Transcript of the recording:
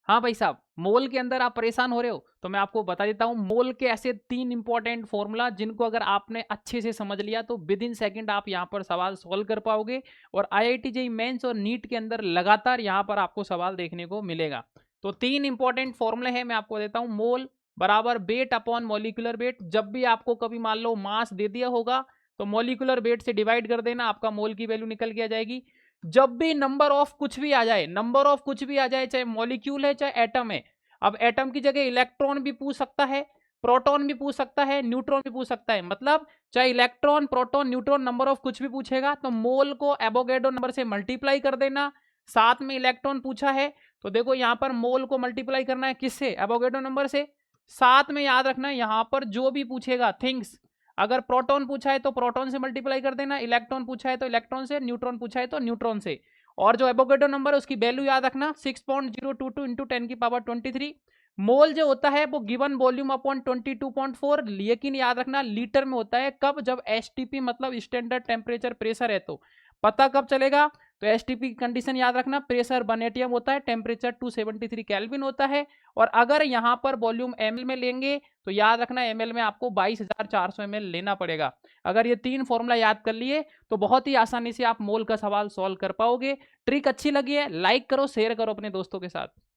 हाँ भाई साहब, मोल के अंदर आप परेशान हो रहे हो तो मैं आपको बता देता हूँ। मोल के ऐसे 3 इंपॉर्टेंट फॉर्मूला जिनको अगर आपने अच्छे से समझ लिया तो विद इन सेकंड आप यहाँ पर सवाल सॉल्व कर पाओगे, और आईआईटी जेईई मेंस और नीट के अंदर लगातार यहाँ पर आपको सवाल देखने को मिलेगा। तो 3 इंपॉर्टेंट फॉर्मूले हैं, मैं आपको देता हूँ। मोल बराबर वेट अपॉन मॉलिक्यूलर वेट। जब भी आपको कभी मान लो मास दे दिया होगा तो मॉलिक्यूलर वेट से डिवाइड कर देना, आपका मोल की वैल्यू निकल के आ जाएगी। जब भी नंबर ऑफ कुछ भी आ जाए, नंबर ऑफ कुछ भी आ जाए, चाहे मॉलिक्यूल है चाहे एटम है, अब एटम की जगह इलेक्ट्रॉन भी पूछ सकता है, प्रोटॉन भी पूछ सकता है, न्यूट्रॉन भी पूछ सकता है, मतलब चाहे electron proton neutron number of कुछ भी पूछेगा तो मोल को एवोगैड्रो नंबर से मल्टीप्लाई कर देना। साथ में इलेक्ट्रॉन पूछा है तो देखो यहां पर मोल को मल्टीप्लाई करना है किससे, एवोगैड्रो नंबर से। साथ में याद रखना यहां पर जो भी पूछेगा थिंग्स, अगर प्रोटॉन पूछा है तो प्रोटॉन से मल्टीप्लाई कर देना, इलेक्ट्रॉन पूछा है तो इलेक्ट्रॉन से, न्यूट्रॉन पूछा है तो न्यूट्रॉन से। और जो एवोगैड्रो नंबर है उसकी वैल्यू याद रखना 6.022 इंटू 10⁻23। मोल जो होता है वो गिवन वॉल्यूम अपॉन 22.4, लेकिन याद रखना लीटर में होता है। कब? जब एसटीपी मतलब स्टैंडर्ड टेम्परेचर प्रेशर है। तो पता कब चलेगा? तो एसटीपी की कंडीशन याद रखना, प्रेशर 1 एटीएम होता है, टेम्परेचर 273 केल्विन होता है। और अगर यहां पर वॉल्यूम एमएल में लेंगे तो याद रखना एमएल में आपको 22,400 एमएल लेना पड़ेगा। अगर ये 3 फॉर्मूला याद कर लिए तो बहुत ही आसानी से आप मोल का सवाल सॉल्व कर पाओगे। ट्रिक अच्छी लगी है, लाइक करो, शेयर करो अपने दोस्तों के साथ।